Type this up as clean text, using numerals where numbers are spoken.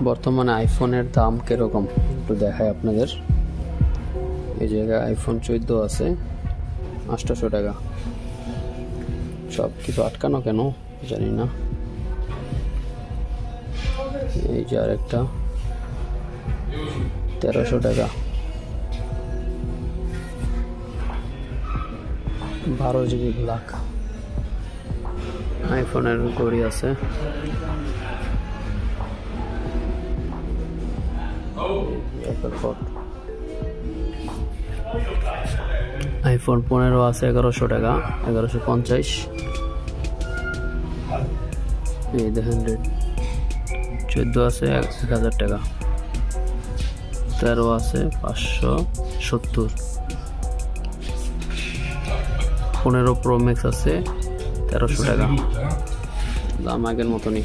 বর্তমানে আইফোনের দাম কিরকম একটু দেখায় আপনাদের। এই জায়গায় আইফোন 14 আছে 800 টাকা। সব কিছু আটকানো কেন জানি না। এই যে আরেকটা 1300 টাকা। 12 GB ব্ল্যাক। আইফোনের ঘড়ি আছে। আইফোন 15 আছে 1100 টাকা, 1150। এই দেখেন রেড। 14 আছে 1000 টাকা। 13 আছে 570। 15 প্রো ম্যাক্স আছে 1300 টাকা। দাম আগের মতনই।